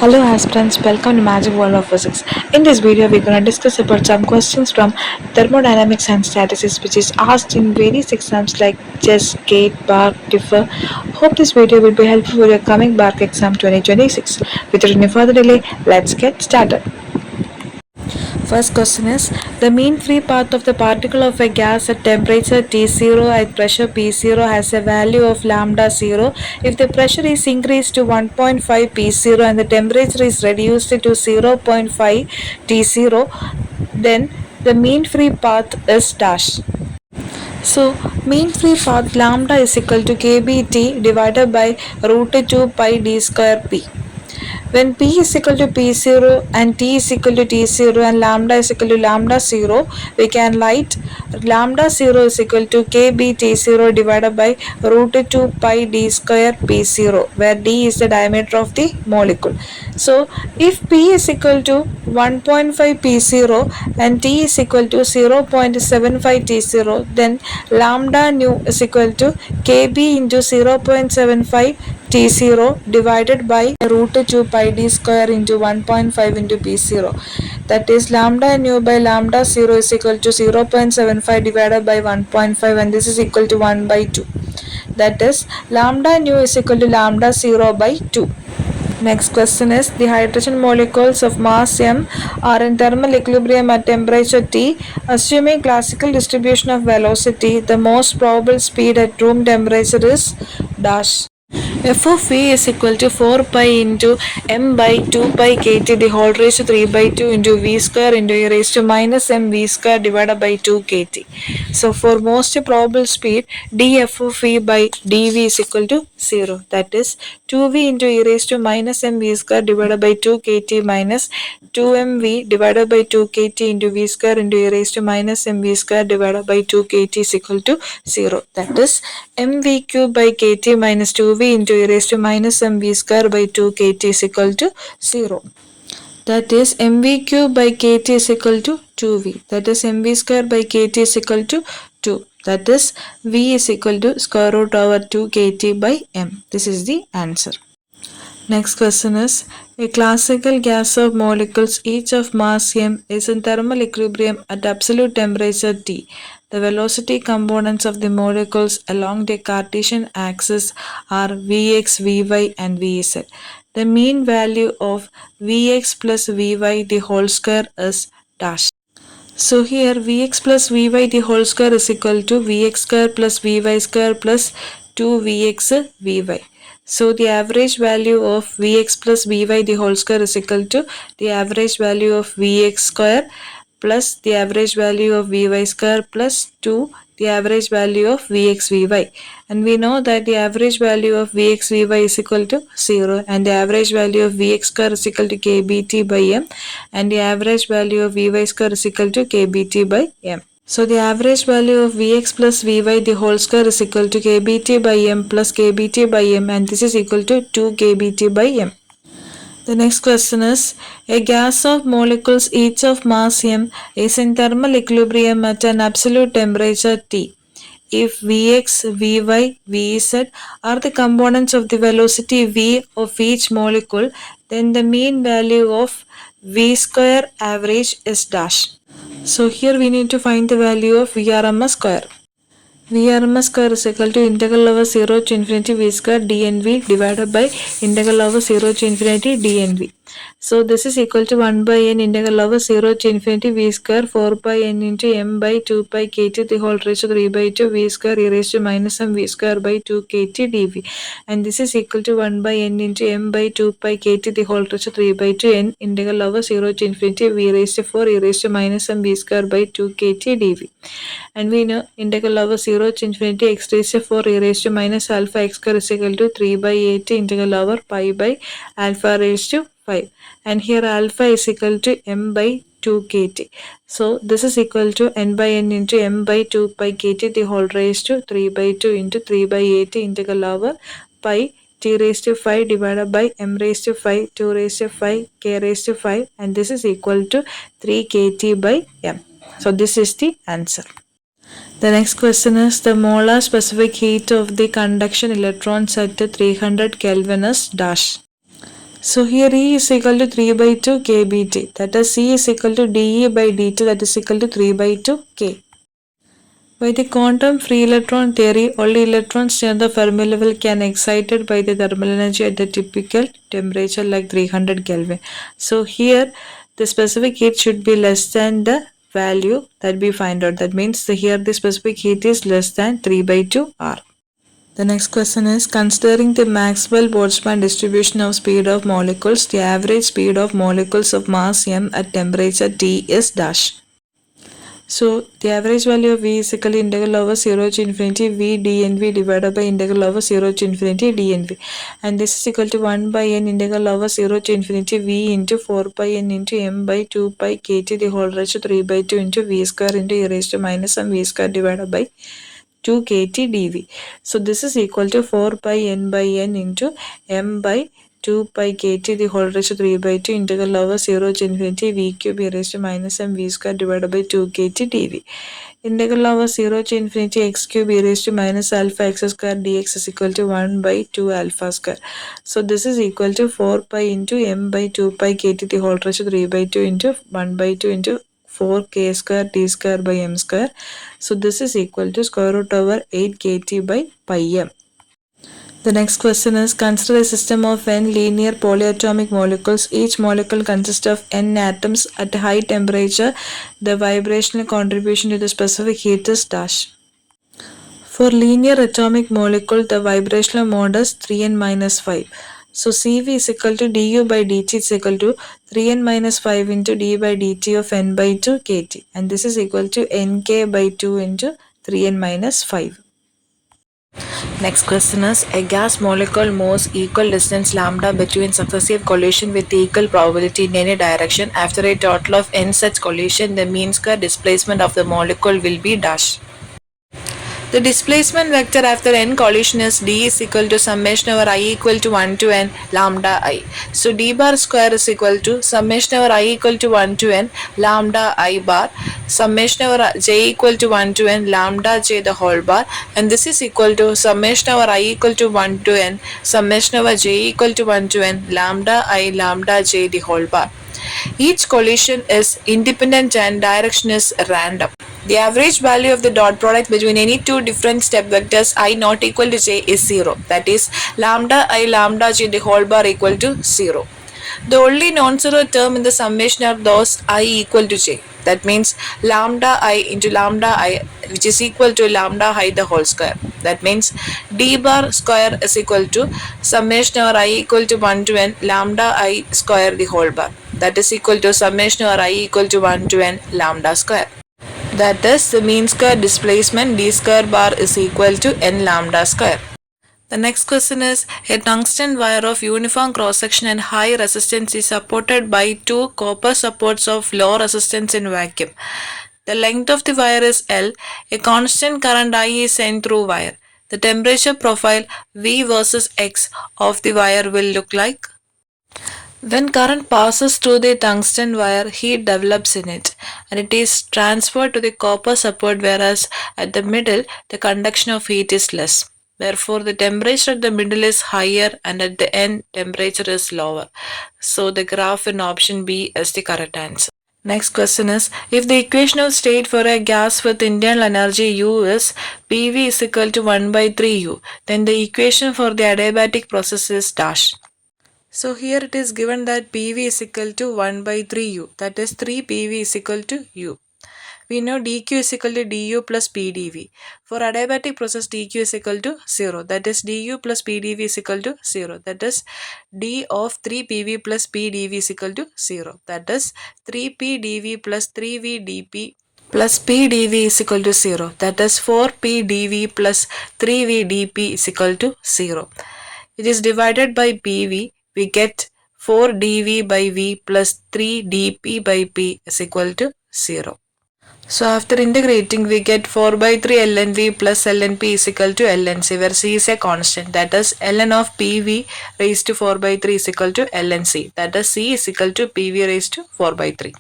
Hello aspirants, welcome to Magic World of Physics. In this video, we're going to discuss about some questions from thermodynamics and statistics which is asked in various exams like chess, gate, bar, differ. Hope this video will be helpful for your coming bar exam 2026. Without any further delay, let's get started. First question is, the mean free path of the particle of a gas at temperature T0 and pressure P0 has a value of lambda 0 if the pressure is increased to 1.5 P0 and the temperature is reduced to 0.5 T0, then the mean free path is dash. So, mean free path lambda is equal to kBT divided by root 2 pi d square p. When P is equal to P0 and T is equal to T0 and lambda is equal to lambda 0, we can write lambda 0 is equal to KBT0 divided by root 2 pi d square P0, where d is the diameter of the molecule. So, if P is equal to 1.5 P0 and T is equal to 0.75 T0, then lambda nu is equal to KB into 0.75 T0 divided by root 2 pi d square into 1.5 into P0. That is lambda nu by lambda 0 is equal to 0.75 divided by 1.5 and this is equal to 1 by 2. That is lambda nu is equal to lambda 0 by 2. Next question is, the hydrogen molecules of mass m are in thermal equilibrium at temperature T. Assuming classical distribution of velocity, the most probable speed at room temperature is dash. F of V is equal to 4 pi into m by 2 pi kt the whole raised to 3 by 2 into V square into e raised to minus m V square divided by 2 kt. So for most probable speed, dF of V by dV is equal to 0. That is 2V into e raised to minus m V square divided by 2 kt minus 2mV divided by 2 kt into V square into e raised to minus m V square divided by 2 kt is equal to 0. That is mv cube by kt minus 2v into e raised to minus mv square by 2 kt is equal to 0. That is mv cube by kt is equal to 2v. That is mv square by kt is equal to 2. That is v is equal to square root over 2 kt by m. This is the answer. Next question is, a classical gas of molecules each of mass m is in thermal equilibrium at absolute temperature T. The velocity components of the molecules along the Cartesian axis are Vx, Vy and Vz. The mean value of Vx plus Vy the whole square is dash. So here Vx plus Vy the whole square is equal to Vx square plus Vy square plus 2Vx Vy. So the average value of Vx plus Vy the whole square is equal to the average value of Vx square plus the average value of Vy square plus 2 the average value of Vx Vy. And we know that the average value of Vx Vy is equal to 0 and the average value of Vx square is equal to kBT by m and the average value of Vy square is equal to kBT by m. So the average value of Vx plus Vy the whole square is equal to kBT by m plus kBT by m and this is equal to 2 kBT by m. The next question is, a gas of molecules each of mass m is in thermal equilibrium at an absolute temperature T. If Vx, Vy, Vz are the components of the velocity v of each molecule, then the mean value of v square average is dash. So here we need to find the value of Vrms square. Vrms square is equal to integral over 0 to infinity v square dnv divided by integral over 0 to infinity dnv. So this is equal to 1 by n integral over 0 to infinity v square 4 by n into m by 2 pi kt the whole raised to 3 by 2 v square e raised to minus m v square by 2 kt dv. And this is equal to 1 by n into m by 2 pi kt the whole raised to 3 by 2 n integral over 0 to infinity v raised to 4 e raised to minus m v square by 2 kt dv. And we know integral over 0 to infinity x raised to 4 e raised to minus alpha x square is equal to 3 by 8 integral over pi by alpha raised to 5. And here alpha is equal to m by 2 kt. So this is equal to n by n into m by 2 pi kt the whole raised to 3 by 2 into 3 by 8 integral over pi t raised to 5 divided by m raised to 5 2 raised to 5 k raised to 5 and this is equal to 3 kt by m. So this is the answer. The next question is, the molar specific heat of the conduction electrons at 300 Kelvin is dash. So here E is equal to 3 by 2 kBT. That is C is equal to dE by dt, that is equal to 3 by 2 k. By the quantum free electron theory, only electrons near the Fermi level can be excited by the thermal energy at the typical temperature like 300 Kelvin. So here the specific heat should be less than the value that we find out. That means here the specific heat is less than 3 by 2 R. The next question is considering the Maxwell-Boltzmann distribution of speed of molecules, the average speed of molecules of mass m at temperature T is dash. So the average value of V is equal to integral over 0 to infinity V dNV divided by integral over 0 to infinity dNV, and this is equal to 1 by n integral over 0 to infinity V into 4 pi n into m by 2 pi kt the whole raised to 3 by 2 into V square into e raised to minus m V square divided by 2 kt dV. So this is equal to 4 pi n by n into m by 2 pi kt the whole raised to 3 by 2 integral over 0 to infinity V cube e raised to minus m V square divided by 2 kt dV. Integral over 0 to infinity x cube e raised to minus alpha x square dx is equal to 1 by 2 alpha square. So this is equal to 4 pi into m by 2 pi kt the whole raised to 3 by 2 into 1 by 2 into 4k square d square by m square. So this is equal to square root over 8 kt by pi m. The next question is consider a system of n linear polyatomic molecules. Each molecule consists of n atoms at high temperature. The vibrational contribution to the specific heat is dash. For linear atomic molecule, the vibrational mode is 3n minus 5. So Cv is equal to du by dt is equal to 3n minus 5 into d by dt of n by 2 kt, and this is equal to nk by 2 into 3n minus 5. Next question is a gas molecule moves equal distance lambda between successive collision with equal probability in any direction. After a total of n such collision, the mean square displacement of the molecule will be dash. The displacement vector after n collision is d is equal to summation over I equal to 1 to n lambda I. So d bar square is equal to summation over I equal to 1 to n lambda I bar summation over j equal to 1 to n lambda j the whole bar, and this is equal to summation over I equal to 1 to n summation over j equal to 1 to n lambda I lambda j the whole bar. Each collision is independent and direction is random. The average value of the dot product between any two different step vectors I not equal to j is 0. That is lambda I lambda j the whole bar equal to 0. The only non-zero term in the summation are those I equal to j. That means lambda I into lambda I, which is equal to lambda I the whole square. That means d bar square is equal to summation over I equal to 1 to n lambda I square the whole bar. That is equal to summation over I equal to 1 to n lambda square. That is the mean square displacement d square bar is equal to n lambda square. The next question is a tungsten wire of uniform cross section and high resistance is supported by two copper supports of low resistance in vacuum. The length of the wire is L. A constant current I is sent through wire. The temperature profile V versus X of the wire will look like. When current passes through the tungsten wire, heat develops in it and it is transferred to the copper support, whereas at the middle the conduction of heat is less. Therefore, the temperature at the middle is higher and at the end temperature is lower. So the graph in option B is the correct answer. Next question is, if the equation of state for a gas with internal energy U is PV is equal to 1 by 3U, then the equation for the adiabatic process is dash. So here it is given that PV is equal to 1 by 3U, that is 3 PV is equal to U. We know dq is equal to du plus pdv. For adiabatic process, dq is equal to 0, that is du plus pdv is equal to 0, that is d of 3pv plus pdv is equal to 0, that is 3pdv plus 3vdp plus pdv is equal to 0, that is 4pdv plus 3vdp is equal to 0. It is divided by pv, we get 4dv by v plus 3dp by p is equal to 0. So after integrating, we get 4 by 3 ln v plus ln p is equal to ln c, where c is a constant, that is ln of pv raised to 4 by 3 is equal to ln c, that is c is equal to pv raised to 4 by 3.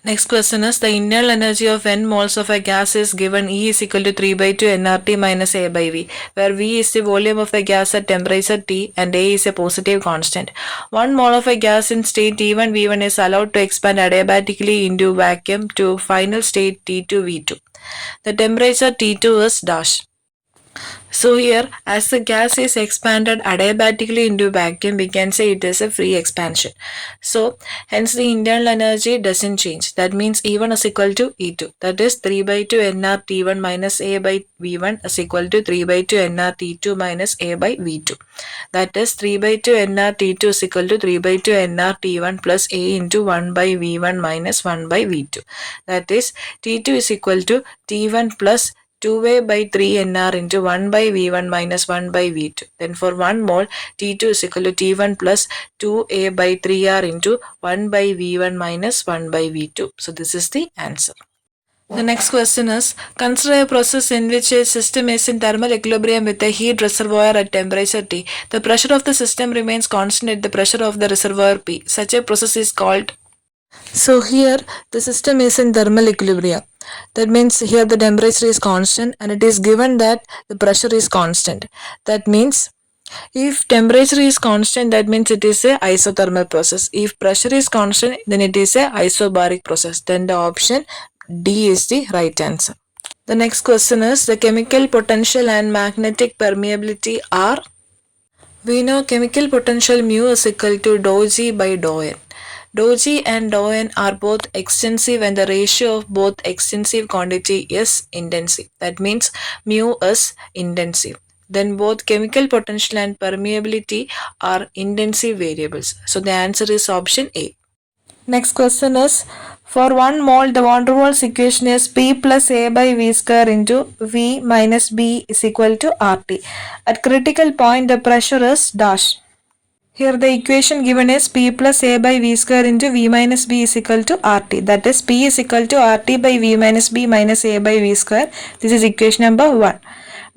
Next question is the internal energy of n moles of a gas is given E is equal to 3 by 2 nRT minus A by V, where V is the volume of the gas at temperature T and A is a positive constant. 1 mole of a gas in state T1 V1 is allowed to expand adiabatically into vacuum to final state T2 V2. The temperature T2 is dash. So here, as the gas is expanded adiabatically into vacuum, we can say it is a free expansion. So hence the internal energy doesn't change. That means E1 is equal to E2. That is 3 by 2 nR T1 minus A by V1 is equal to 3 by 2 nR T2 minus A by V2. That is 3 by 2 nR T2 is equal to 3 by 2 nR T1 plus A into 1 by V1 minus 1 by V2. That is T2 is equal to T1 plus 2a by 3 nr into 1 by v1 minus 1 by v2. Then for 1 mole, T2 is equal to T1 plus 2a by 3r into 1 by v1 minus 1 by v2. So this is the answer. The next question is, consider a process in which a system is in thermal equilibrium with a heat reservoir at temperature T. The pressure of the system remains constant at the pressure of the reservoir P. Such a process is called. So here the system is in thermal equilibrium. That means here the temperature is constant and it is given that the pressure is constant. That means if temperature is constant, that means it is a isothermal process. If pressure is constant, then it is a isobaric process. Then the option D is the right answer. The next question is the chemical potential and magnetic permeability are. We know chemical potential mu is equal to dou G by dou N. Dou G and dou N are both extensive and the ratio of both extensive quantity is intensive. That means mu is intensive. Then both chemical potential and permeability are intensive variables. So the answer is option A. Next question is, for 1 mole the van der Waals equation is P plus A by V square into V minus B is equal to RT. At critical point the pressure is dash. Here the equation given is P plus A by V square into V minus B is equal to RT. That is P is equal to RT by V minus B minus A by V square. This is equation number 1.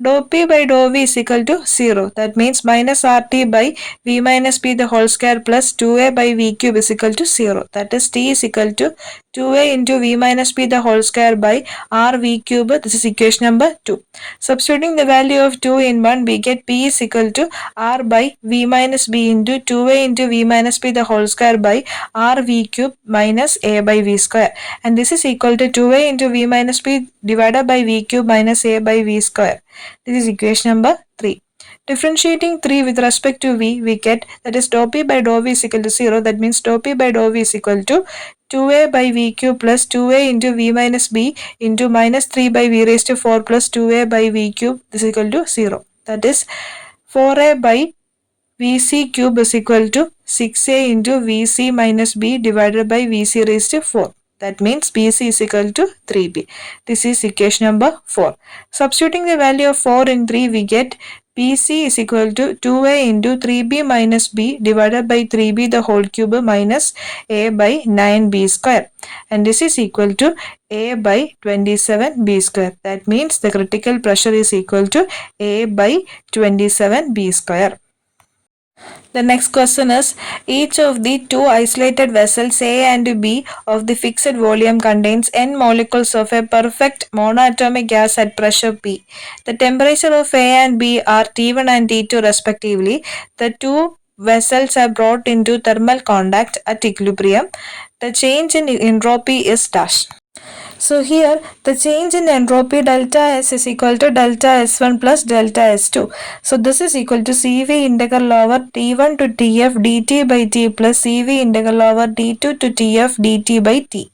Dou P by dou V is equal to 0. That means minus RT by V minus P the whole square plus 2A by V cube is equal to 0. That is T is equal to 2A into V minus P the whole square by R V cube. This is equation number 2. Substituting the value of 2 in 1, we get P is equal to R by V minus B into 2A into V minus P the whole square by R V cube minus A by V square. And this is equal to 2A into V minus P divided by V cube minus A by V square. This is equation number 3. Differentiating 3 with respect to V, we get that is dou P by dou V is equal to 0. That means dou P by dou V is equal to 2A by V cube plus 2A into V minus B into minus 3 by V raised to 4 plus 2A by V cube is equal to 0. That is 4A by Vc cube is equal to 6A into Vc minus B divided by Vc raised to 4. That means Bc is equal to 3b. This is equation number 4. Substituting the value of 4 in 3, we get Bc is equal to 2a into 3b minus b divided by 3b the whole cube minus a by 9b square. And this is equal to a by 27b square. That means the critical pressure is equal to a by 27b square. The next question is, each of the two isolated vessels A and B of the fixed volume contains n molecules of a perfect monoatomic gas at pressure P. The temperature of A and B are T1 and T2 respectively. The two vessels are brought into thermal contact at equilibrium. The change in entropy is dash. So here the change in entropy delta S is equal to delta S1 plus delta S2. So this is equal to Cv integral over T1 to Tf dt by T plus Cv integral over T2 to Tf dt by T.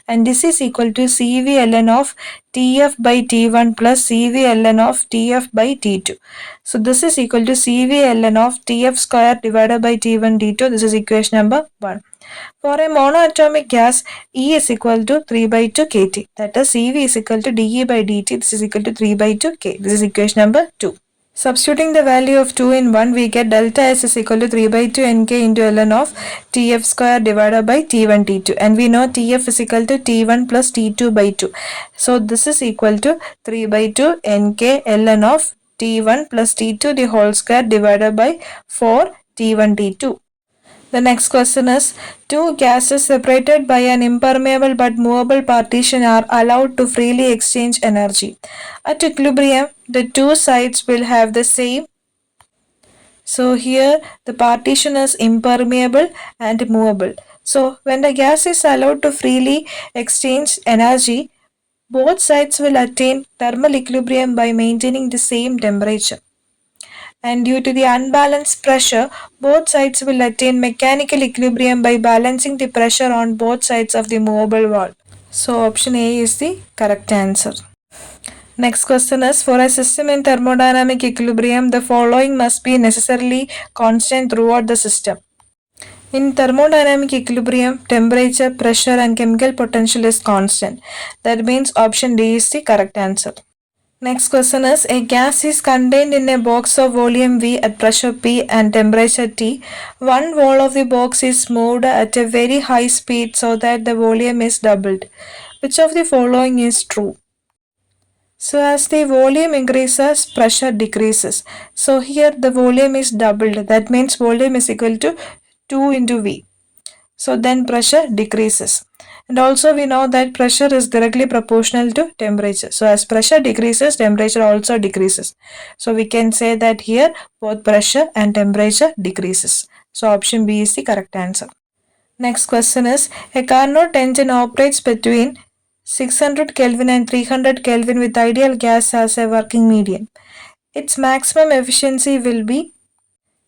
And this is equal to Cv ln of Tf by T1 plus Cv ln of Tf by T2. So this is equal to Cv ln of Tf square divided by T1 T2. This is equation number 1. For a monoatomic gas, E is equal to 3 by 2 kT. That is, Cv is equal to dE by dt. This is equal to 3 by 2 k. This is equation number 2. Substituting the value of 2 in 1, we get delta S is equal to 3 by 2 nk into ln of Tf square divided by T1 T2. And we know Tf is equal to T1 plus T2 by 2. So this is equal to 3 by 2 nk ln of T1 plus T2 the whole square divided by 4 T1 T2. The next question is, two gases separated by an impermeable but movable partition are allowed to freely exchange energy. At equilibrium, the two sides will have the same. So here the partition is impermeable and movable. So when the gas is allowed to freely exchange energy, both sides will attain thermal equilibrium by maintaining the same temperature. And due to the unbalanced pressure, both sides will attain mechanical equilibrium by balancing the pressure on both sides of the movable wall. So option A is the correct answer. Next question is, for a system in thermodynamic equilibrium, the following must be necessarily constant throughout the system. In thermodynamic equilibrium, temperature, pressure and chemical potential is constant. That means option D is the correct answer. Next question is, a gas is contained in a box of volume V at pressure P and temperature T. One wall of the box is moved at a very high speed so that the volume is doubled. Which of the following is true? So as the volume increases, pressure decreases. So here the volume is doubled. That means volume is equal to 2 into V. So then pressure decreases. And also we know that pressure is directly proportional to temperature. So as pressure decreases, temperature also decreases. So we can say that here both pressure and temperature decreases. So option B is the correct answer. Next question is, a Carnot engine operates between 600 Kelvin and 300 Kelvin with ideal gas as a working medium. Its maximum efficiency will be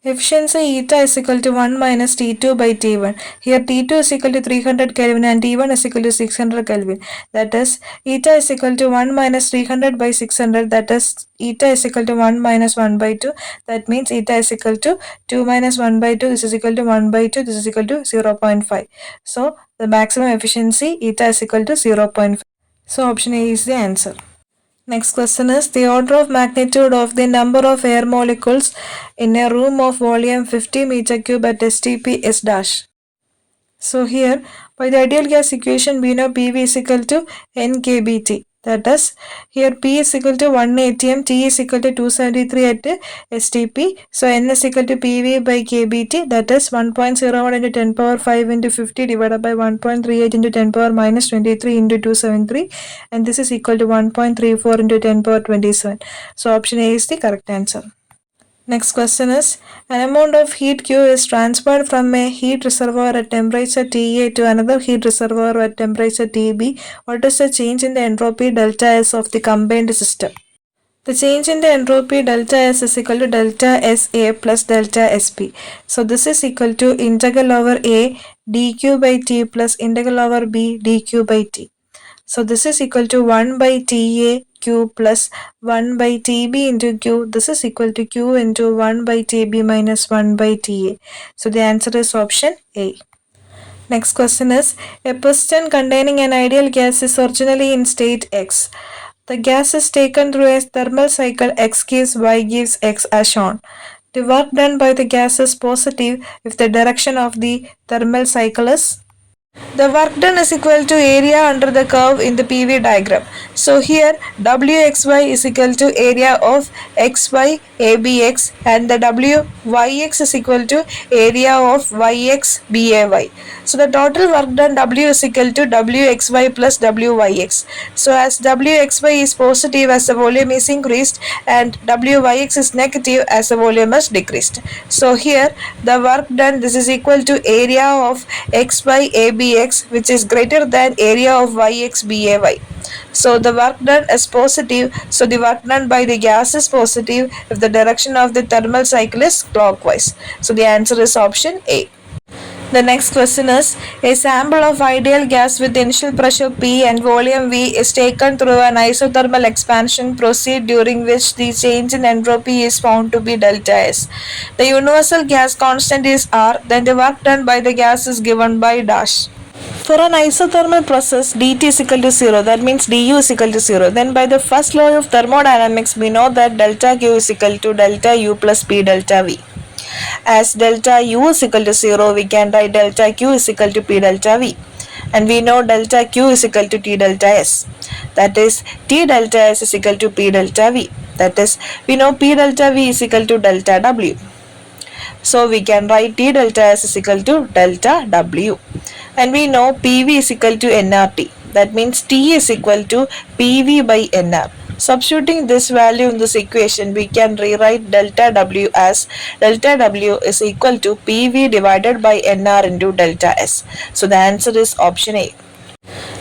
efficiency eta is equal to 1 minus T2 by T1. Here T2 is equal to 300 Kelvin and T1 is equal to 600 Kelvin. That is eta is equal to 1 minus 300 by 600. That is eta is equal to 1 minus 1 by 2. That means eta is equal to 2 minus 1 by 2. This is equal to 1 by 2. This is equal to 0.5. So the maximum efficiency eta is equal to 0.5. So option A is the answer. Next question is, the order of magnitude of the number of air molecules in a room of volume 50 meter cube at STP is dash. So here by the ideal gas equation we know PV is equal to N kBT. That is, here P is equal to 1 atm, T is equal to 273 at STP. So N is equal to PV by kBT, that is 1.01 into 10 power 5 into 50 divided by 1.38 into 10 power minus 23 into 273, and this is equal to 1.34 into 10 power 27. So option A is the correct answer. Next question is, an amount of heat Q is transferred from a heat reservoir at temperature TA to another heat reservoir at temperature TB. What is the change in the entropy delta S of the combined system? The change in the entropy delta S is equal to delta SA plus delta SP. So this is equal to integral over A dQ by T plus integral over B dQ by T. So this is equal to 1 by TA Q plus 1 by TB into Q. This is equal to Q into 1 by TB minus 1 by TA. So the answer is option A. Next question is, a piston containing an ideal gas is originally in state X. The gas is taken through a thermal cycle, X gives Y gives X as shown. The work done by the gas is positive if the direction of the thermal cycle is. The work done is equal to area under the curve in the PV diagram. So here Wxy is equal to area of xy abx and the Wyx is equal to area of yx bay. So the total work done W is equal to Wxy plus Wyx. So as Wxy is positive as the volume is increased and Wyx is negative as the volume is decreased. So here the work done, this is equal to area of xy abx, which is greater than area of yx bay. So the work done is positive. So the work done by the gas is positive if the direction of the thermal cycle is clockwise. So the answer is option A. The next question is, a sample of ideal gas with initial pressure P and volume V is taken through an isothermal expansion process during which the change in entropy is found to be delta S. The universal gas constant is R, then the work done by the gas is given by dash. For an isothermal process, dt is equal to 0, that means du is equal to 0. Then by the first law of thermodynamics, we know that delta Q is equal to delta U plus P delta V. As delta U is equal to 0, we can write delta Q is equal to P delta V. And we know delta Q is equal to T delta S. That is, T delta S is equal to P delta V. That is, we know P delta V is equal to delta W. So we can write T delta S is equal to delta W. And we know PV is equal to nRT. That means T is equal to PV by nR. Substituting this value in this equation, we can rewrite delta W as delta W is equal to PV divided by nR into delta S. So the answer is option A.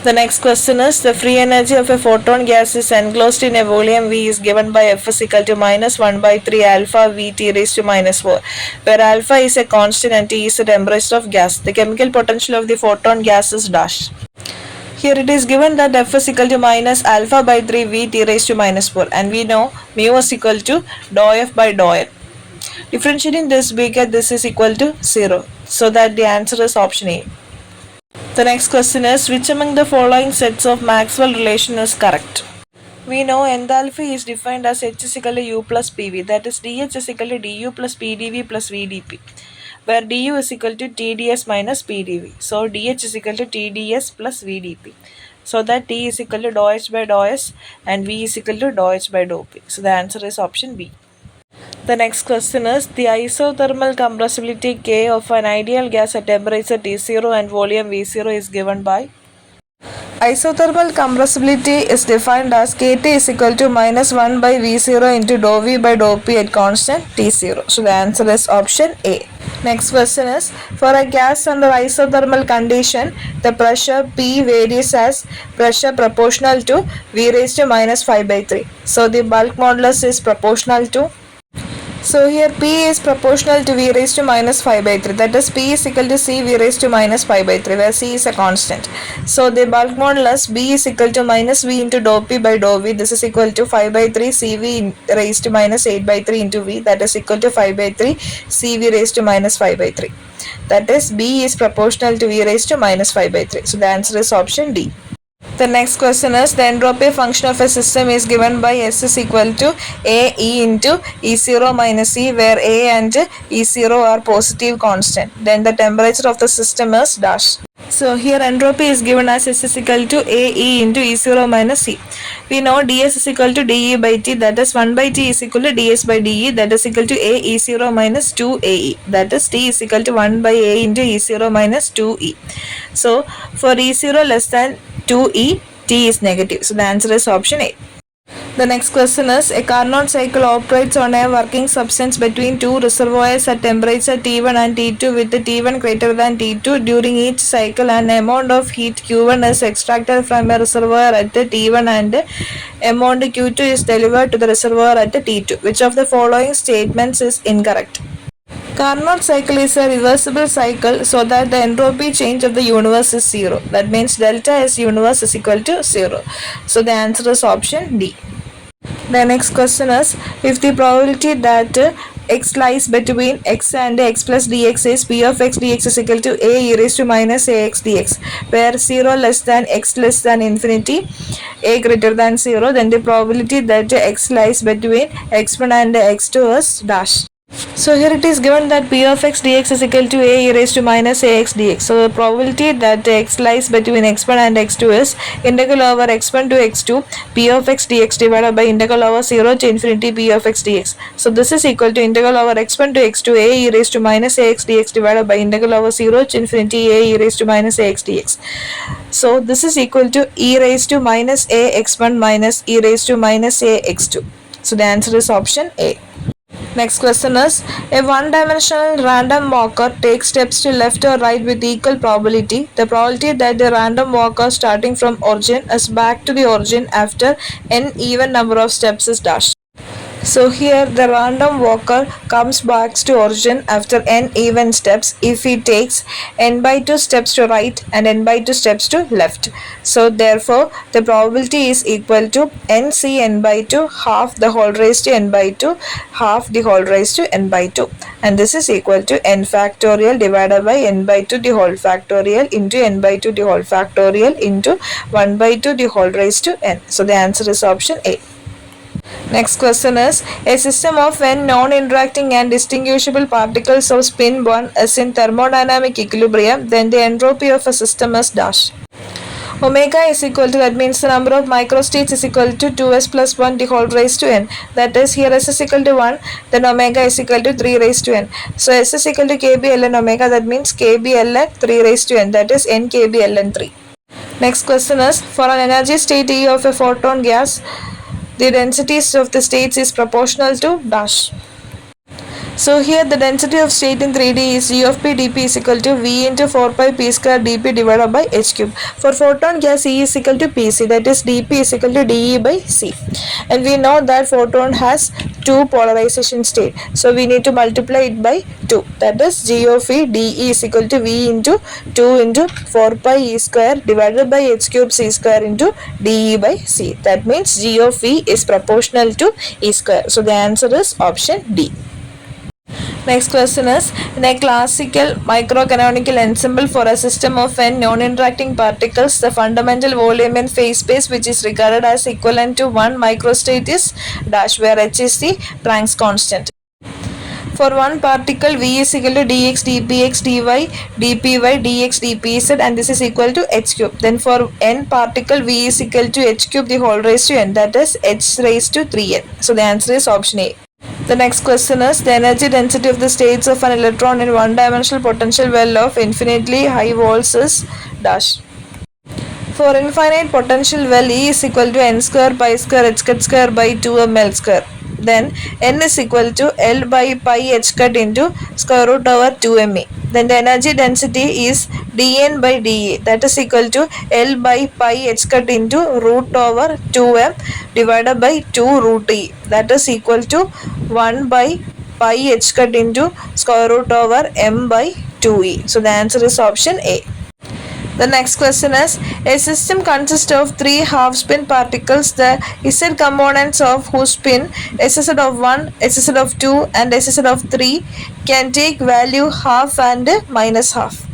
The next question is the free energy of a photon gas is enclosed in a volume V is given by F is equal to minus 1 by 3 alpha V T raised to minus 4, where alpha is a constant and T is the temperature of gas. The chemical potential of the photon gas is dash. Here it is given that F is equal to minus alpha by 3 V T raised to minus 4, and we know mu is equal to dou F by dou N. Differentiating this, we get this is equal to 0. So that the answer is option A. The next question is which among the following sets of Maxwell relation is correct? We know enthalpy is defined as H is equal to U plus PV, that is dH is equal to du plus PdV plus VdP, where du is equal to TdS minus PdV. So dH is equal to TdS plus VdP. So that T is equal to dou H by dou S and V is equal to dou H by dou P. So the answer is option B. The next question is the isothermal compressibility K of an ideal gas at temperature T0 and volume V0 is given by. Isothermal compressibility is defined as Kt is equal to minus 1 by V0 into dou V by dou P at constant T0. So the answer is option A. Next question is for a gas under isothermal condition, the pressure P varies as pressure proportional to V raised to minus 5 by 3. So the bulk modulus is proportional to. So here P is proportional to V raised to minus 5 by 3. That is P is equal to C V raised to minus 5 by 3, where C is a constant. So the bulk modulus B is equal to minus V into dou P by dou V. This is equal to 5 by 3 CV raised to minus 8 by 3 into V. That is equal to 5 by 3 CV raised to minus 5 by 3. That is B is proportional to V raised to minus 5 by 3. So the answer is option D. The next question is the entropy function of a system is given by S is equal to A E into E0 minus E, where A and E0 are positive constant. Then the temperature of the system is dash. So here entropy is given as S is equal to A E into E0 minus E. We know ds is equal to dE by T, that is 1 by T is equal to ds by dE, that is equal to A E0 minus 2 AE, that is T is equal to 1 by A into E0 minus 2E. So for E0 less than 2E, T is negative. So the answer is option A. The next question is a Carnot cycle operates on a working substance between two reservoirs at temperature T1 and T2 with T1 greater than T2. During each cycle, an amount of heat Q1 is extracted from a reservoir at T1 and amount Q2 is delivered to the reservoir at T2. Which of the following statements is incorrect? Carnot cycle is a reversible cycle so that the entropy change of the universe is 0. That means delta S universe is equal to 0. So the answer is option D. The next question is if the probability that x lies between x and x plus dx is p of x dx is equal to a e raised to minus ax dx, where 0 less than x less than infinity, a greater than 0, then the probability that x lies between x1 and x2 is dash. So here it is given that p of x dx is equal to a e raised to minus ax dx. So the probability that x lies between x1 and x2 is integral over x1 to x2 p of x dx divided by integral over 0 to infinity p of x dx. So this is equal to integral over x1 to x2 a e raised to minus ax dx divided by integral over 0 to infinity a e raised to minus ax dx. So this is equal to e raised to minus a x1 minus e raised to minus a x2. So the answer is option A. Next question is a one-dimensional random walker takes steps to left or right with equal probability. The probability that the random walker starting from origin is back to the origin after n even number of steps is dash. So here the random walker comes back to origin after n even steps if he takes n by 2 steps to right and n by 2 steps to left. So therefore the probability is equal to nc n by 2 half the whole raised to n by 2 half the whole raised to n by 2, and this is equal to n factorial divided by n by 2 the whole factorial into n by 2 the whole factorial into 1 by 2 the whole raised to n. So the answer is option A. Next question is a system of n non-interacting and distinguishable particles of spin 1 is in thermodynamic equilibrium, then the entropy of a system is dash. Omega is equal to, that means the number of microstates is equal to 2s plus 1 the whole raised to n. That is, here s is equal to 1, then omega is equal to 3 raised to n. So s is equal to kb ln omega, that means kb ln 3 raised to n, that is n kb ln 3. Next question is, for an energy state E of a photon gas, the densities of the states is proportional to dash. So here the density of state in 3D is G of P dP is equal to V into 4 pi P square dP divided by H cube. For photon gas E is equal to Pc, that is dP is equal to dE by C. And we know that photon has two polarization state. So we need to multiply it by 2. That is G of E dE is equal to V into 2 into 4 pi E square divided by H cube C square into dE by C. That means G of E is proportional to E square. So the answer is option D. Next question is, in a classical microcanonical ensemble for a system of n non-interacting particles, the fundamental volume in phase space which is regarded as equivalent to 1 microstate is dash, where h is the Planck's constant. For one particle, V is equal to dx dpx dy dpy dx dpz, and this is equal to h cube. Then for n particle, V is equal to h cube the whole raised to n, that is h raised to 3n. So the answer is option A. The next question is, the energy density of the states of an electron in one-dimensional potential well of infinitely high volts is dash. For infinite potential well, E is equal to n square pi square h cut square by 2ml square. Then n is equal to L by pi h cut into square root over 2me. Then the energy density is dN by dA, that is equal to L by pi h cut into root over 2m divided by 2 root E, that is equal to 1 by pi h cut into square root over m by 2e. So the answer is option A. The next question is, a system consists of 3 half-spin particles, the Z components of whose spin, SZ of 1, SZ of 2 and SZ of 3 can take value half and minus half.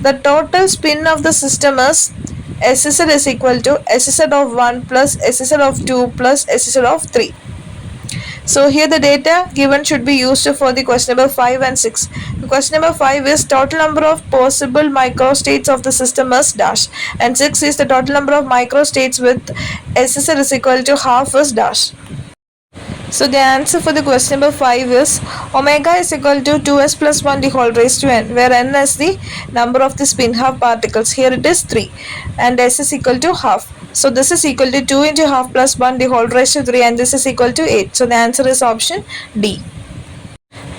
The total spin of the system is SZ is equal to SZ of 1 plus SZ of 2 plus SZ of 3. So here the data given should be used for the question number 5 and 6. The question number 5 is total number of possible microstates of the system is dash, and 6 is the total number of microstates with SZ is equal to half is dash. So the answer for the question number 5 is omega is equal to 2s plus 1 the whole raised to n, where n is the number of the spin half particles. Here it is 3 and s is equal to half. So this is equal to 2 into half plus 1 the whole raised to 3, and this is equal to 8. So the answer is option D.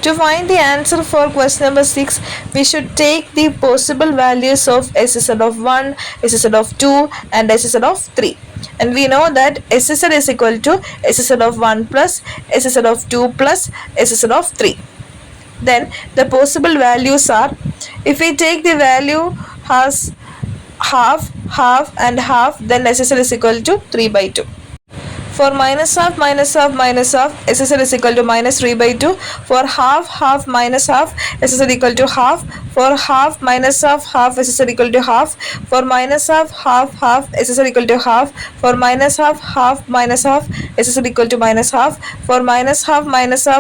To find the answer for question number 6, we should take the possible values of SZ of 1, SZ of 2 and SZ of 3. And we know that SZ is equal to SZ of 1 plus SZ of 2 plus SZ of 3. Then the possible values are, if we take the value as half, half and half, then SZ is equal to 3 by 2. For minus half, minus half, minus half, SZ is equal to minus 3 by 2. For half, half, minus half, SZ equal to half. For half, minus half, half, SZ equal to half. For minus half, half, half, SZ equal to half. For minus half, minus half, SZ equal to minus half. For minus half,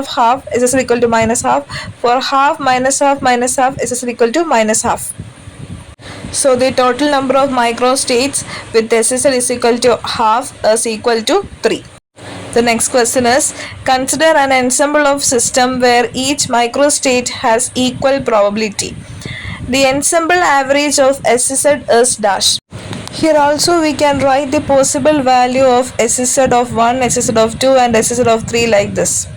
half, SZ equal to minus half. For half, minus half, SZ equal to minus half. So the total number of microstates with SZ is equal to half is equal to 3. The next question is, consider an ensemble of system where each microstate has equal probability. The ensemble average of SZ is dash. Here also we can write the possible value of SZ of 1, SZ of 2 and SZ of 3 like this.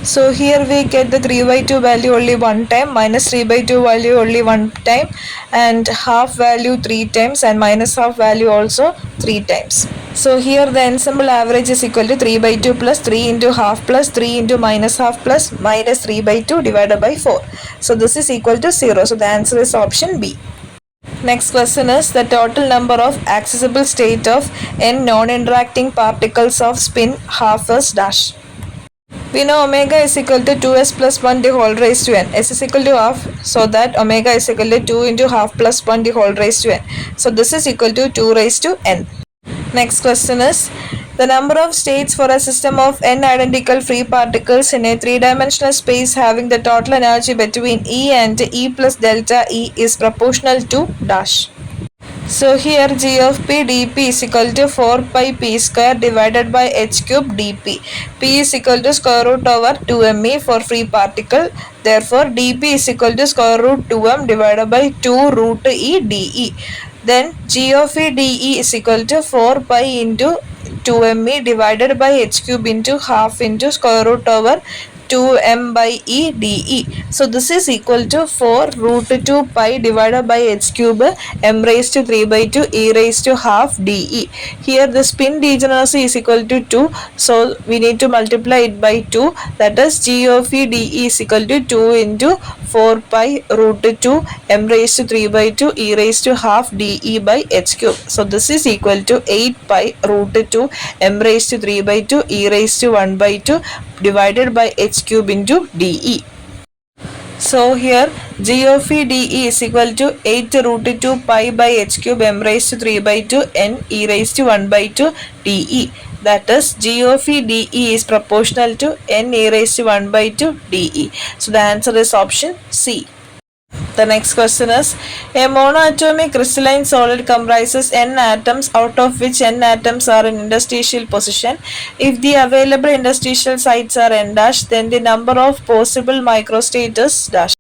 So here we get the 3 by 2 value only one time, minus 3 by 2 value only one time, and half value 3 times, and minus half value also 3 times. So here the ensemble average is equal to 3 by 2 plus 3 into half plus 3 into minus half plus minus 3 by 2 divided by 4. So this is equal to 0. So the answer is option B. Next question is, the total number of accessible state of n non-interacting particles of spin half is dash. We know omega is equal to 2s plus 1 the whole raised to n. S is equal to half, so that omega is equal to 2 into half plus 1 the whole raised to n. So this is equal to 2 raised to n. Next question is, the number of states for a system of n identical free particles in a 3-dimensional space having the total energy between E and E plus delta E is proportional to dash. So here g of p dp is equal to 4 pi p square divided by h cube dp. P is equal to square root over 2me for free particle. Therefore dp is equal to square root 2m divided by 2 root e de. Then g of e de is equal to 4 pi into 2me divided by h cube into half into square root over 2m by e de. So this is equal to 4 root 2 pi divided by h cube m raised to 3 by 2 e raised to half de. Here the spin degeneracy is equal to 2, so we need to multiply it by 2. That is g of e de is equal to 2 into 4 pi root 2 m raised to 3 by 2 e raised to half de by h cube. So this is equal to 8 pi root 2 m raised to 3 by 2 e raised to 1 by 2 divided by h cube into de. So here g of e de is equal to 8 root 2 pi by h cube m raised to 3 by 2 n e raised to 1 by 2 de. That is g of e de is proportional to n e raised to 1 by 2 de. So the answer is option C. The next question is, a monoatomic crystalline solid comprises n atoms, out of which n atoms are in interstitial position. If the available interstitial sites are n dash, then the number of possible microstate is dash.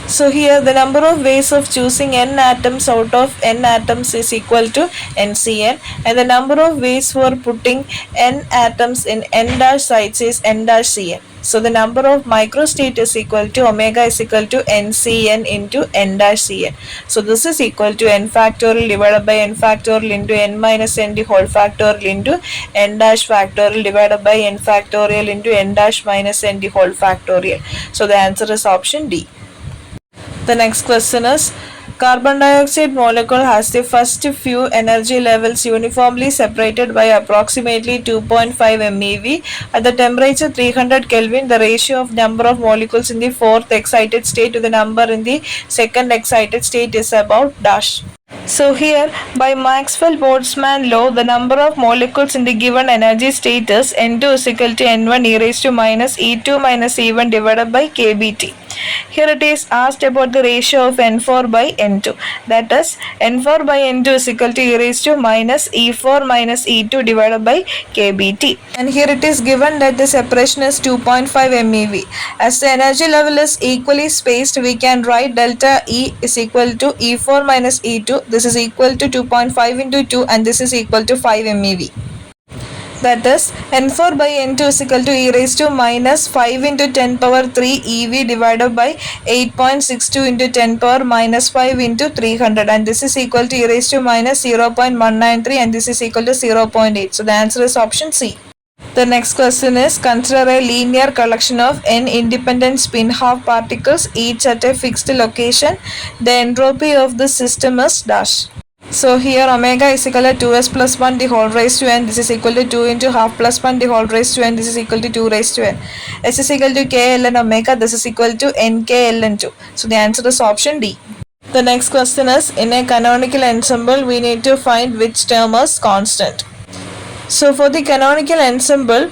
So here the number of ways of choosing n atoms out of n atoms is equal to ncn, and the number of ways for putting n atoms in n dash sites is n dash cn. So the number of microstate is equal to omega is equal to ncn into n dash cn. So this is equal to n factorial divided by n factorial into n minus n the whole factorial into n dash factorial divided by n factorial into n dash minus n the whole factorial. So the answer is option D. The next question is, carbon dioxide molecule has the first few energy levels uniformly separated by approximately 2.5 MeV. At the temperature 300 Kelvin, the ratio of number of molecules in the fourth excited state to the number in the second excited state is about dash. So here, by Maxwell-Boltzmann law, the number of molecules in the given energy state is N2 is equal to N1 e raised to minus E2 minus E1 divided by KBT. Here it is asked about the ratio of N4 by N2. That is, N4 by N2 is equal to e raised to minus E4 minus E2 divided by KBT. And here it is given that the separation is 2.5 MeV. As the energy level is equally spaced, we can write delta E is equal to E4 minus E2. This is equal to 2.5 into 2, and this is equal to 5 MeV. That is, N4 by N2 is equal to e raised to minus 5 into 10 power 3 EV divided by 8.62 into 10 power minus 5 into 300, and this is equal to e raised to minus 0.193, and this is equal to 0.8. So the answer is option C. The next question is, consider a linear collection of n independent spin half particles each at a fixed location. The entropy of the system is dash. So here omega is equal to 2s plus 1 the whole raised to n. This is equal to 2 into half plus 1 the whole raised to n. This is equal to 2 raised to n. S is equal to k ln omega. This is equal to nk ln 2. So the answer is option D. The next question is, in a canonical ensemble, we need to find which term is constant. So for the canonical ensemble,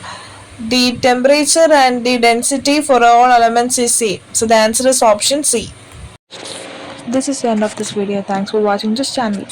the temperature and the density for all elements is same. So the answer is option C. This is the end of this video. Thanks for watching this channel.